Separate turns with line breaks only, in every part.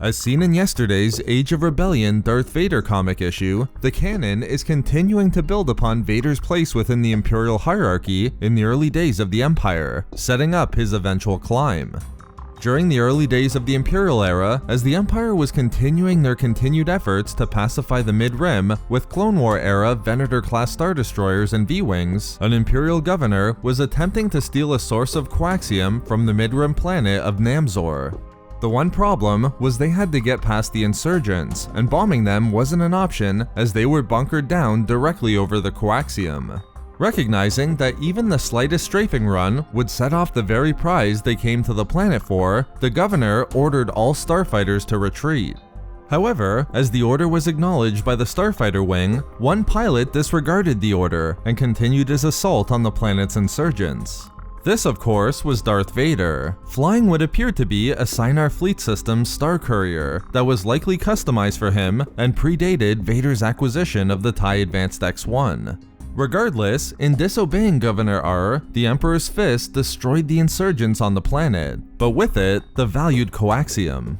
As seen in yesterday's Age of Rebellion Darth Vader comic issue, the canon is continuing to build upon Vader's place within the Imperial hierarchy in the early days of the Empire, setting up his eventual climb. During the early days of the Imperial era, as the Empire was continuing their continued efforts to pacify the Mid-Rim with Clone War era Venator-class Star Destroyers and V-Wings, an Imperial Governor was attempting to steal a source of coaxium from the Mid-Rim planet of Namzor. The one problem was they had to get past the insurgents, and bombing them wasn't an option as they were bunkered down directly over the coaxium. Recognizing that even the slightest strafing run would set off the very prize they came to the planet for, the governor ordered all starfighters to retreat. However, as the order was acknowledged by the starfighter wing, one pilot disregarded the order and continued his assault on the planet's insurgents. This, of course, was Darth Vader, flying what appeared to be a Seiner fleet system's star courier that was likely customized for him and predated Vader's acquisition of the TIE Advanced X-1. Regardless, in disobeying Governor Ahr, the Emperor's fist destroyed the insurgents on the planet, but with it, the valued coaxium.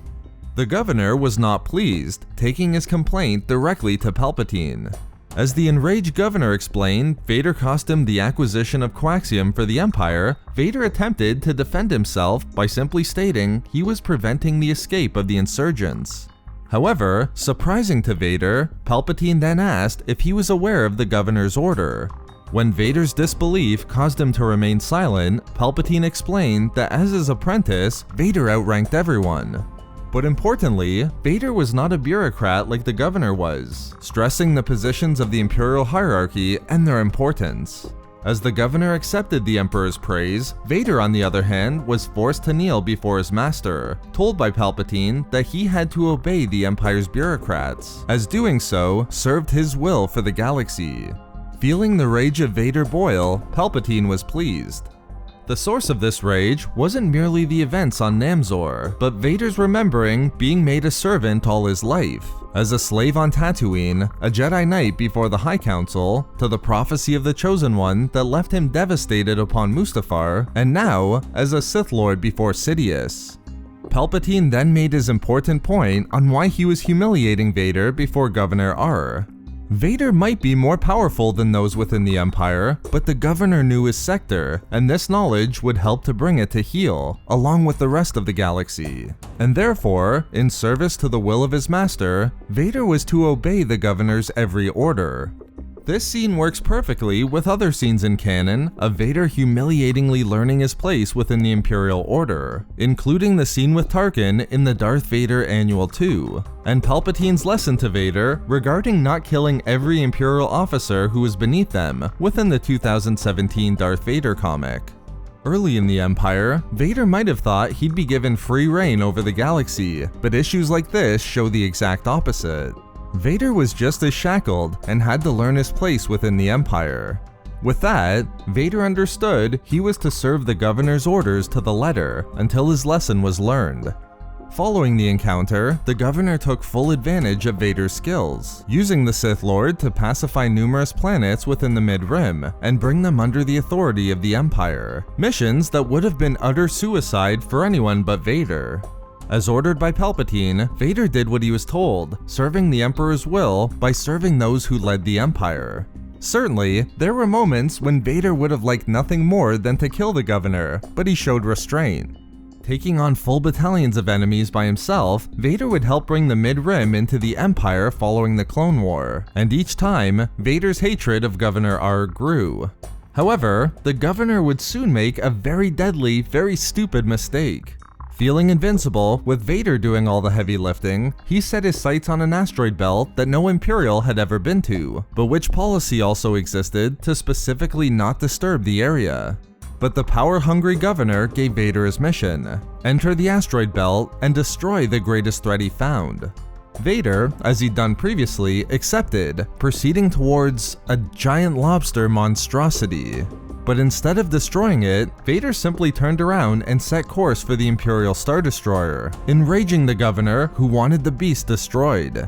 The governor was not pleased, taking his complaint directly to Palpatine. As the enraged governor explained, Vader cost him the acquisition of coaxium for the Empire. Vader attempted to defend himself by simply stating he was preventing the escape of the insurgents. However, surprising to Vader, Palpatine then asked if he was aware of the governor's order. When Vader's disbelief caused him to remain silent, Palpatine explained that as his apprentice, Vader outranked everyone. But importantly, Vader was not a bureaucrat like the governor was, stressing the positions of the Imperial hierarchy and their importance. As the governor accepted the Emperor's praise, Vader on the other hand was forced to kneel before his master, told by Palpatine that he had to obey the Empire's bureaucrats, as doing so served his will for the galaxy. Feeling the rage of Vader boil, Palpatine was pleased. The source of this rage wasn't merely the events on Namzor, but Vader's remembering being made a servant all his life, as a slave on Tatooine, a Jedi Knight before the High Council, to the prophecy of the Chosen One that left him devastated upon Mustafar, and now as a Sith Lord before Sidious. Palpatine then made his important point on why he was humiliating Vader before Governor Ahr. Vader might be more powerful than those within the Empire, but the governor knew his sector, and this knowledge would help to bring it to heel, along with the rest of the galaxy. And therefore, in service to the will of his master, Vader was to obey the governor's every order. This scene works perfectly with other scenes in canon of Vader humiliatingly learning his place within the Imperial Order, including the scene with Tarkin in the Darth Vader Annual 2, and Palpatine's lesson to Vader regarding not killing every Imperial officer who was beneath them within the 2017 Darth Vader comic. Early in the Empire, Vader might have thought he'd be given free reign over the galaxy, but issues like this show the exact opposite. Vader was just as shackled and had to learn his place within the Empire. With that, Vader understood he was to serve the governor's orders to the letter until his lesson was learned. Following the encounter, the governor took full advantage of Vader's skills, using the Sith Lord to pacify numerous planets within the Mid-Rim and bring them under the authority of the Empire, missions that would have been utter suicide for anyone but Vader. As ordered by Palpatine, Vader did what he was told, serving the Emperor's will by serving those who led the Empire. Certainly, there were moments when Vader would have liked nothing more than to kill the governor, but he showed restraint. Taking on full battalions of enemies by himself, Vader would help bring the Mid-Rim into the Empire following the Clone War, and each time, Vader's hatred of Governor Ahr grew. However, the governor would soon make a very deadly, very stupid mistake. Feeling invincible, with Vader doing all the heavy lifting, he set his sights on an asteroid belt that no Imperial had ever been to, but which policy also existed to specifically not disturb the area. But the power-hungry governor gave Vader his mission: enter the asteroid belt and destroy the greatest threat he found. Vader, as he'd done previously, accepted, proceeding towards a giant lobster monstrosity. But instead of destroying it, Vader simply turned around and set course for the Imperial Star Destroyer, enraging the governor who wanted the beast destroyed.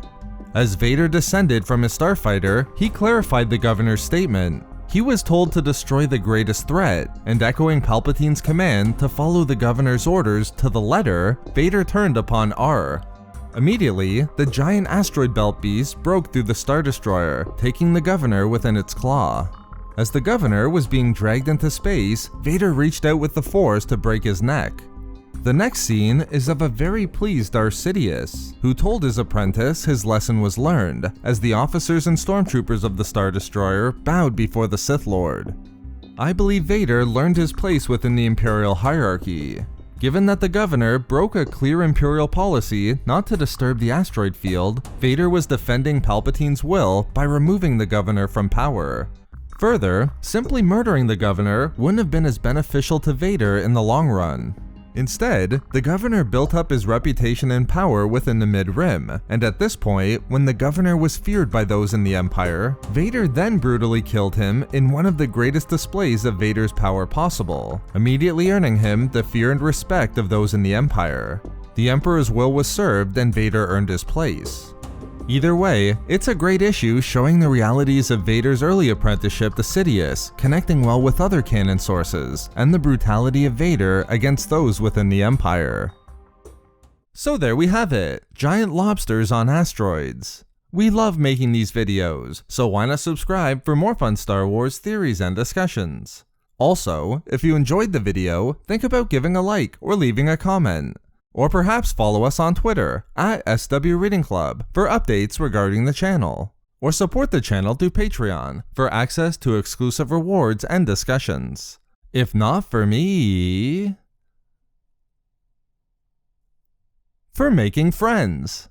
As Vader descended from his starfighter, he clarified the governor's statement. He was told to destroy the greatest threat, and echoing Palpatine's command to follow the governor's orders to the letter, Vader turned upon Ahr. Immediately, the giant asteroid belt beast broke through the Star Destroyer, taking the Governor within its claw. As the Governor was being dragged into space, Vader reached out with the Force to break his neck. The next scene is of a very pleased Darth Sidious, who told his apprentice his lesson was learned, as the officers and stormtroopers of the Star Destroyer bowed before the Sith Lord. I believe Vader learned his place within the Imperial hierarchy. Given that the Governor broke a clear Imperial policy not to disturb the asteroid field, Vader was defending Palpatine's will by removing the Governor from power. Further, simply murdering the Governor wouldn't have been as beneficial to Vader in the long run. Instead, the Governor built up his reputation and power within the Mid-Rim, and at this point, when the Governor was feared by those in the Empire, Vader then brutally killed him in one of the greatest displays of Vader's power possible, immediately earning him the fear and respect of those in the Empire. The Emperor's will was served and Vader earned his place. Either way, it's a great issue showing the realities of Vader's early apprenticeship to Sidious, connecting well with other canon sources, and the brutality of Vader against those within the Empire. So there we have it, giant lobsters on asteroids. We love making these videos, so why not subscribe for more fun Star Wars theories and discussions. Also, if you enjoyed the video, think about giving a like or leaving a comment. Or perhaps follow us on Twitter @SW Reading Club for updates regarding the channel. Or support the channel through Patreon for access to exclusive rewards and discussions. If not for me, for making friends.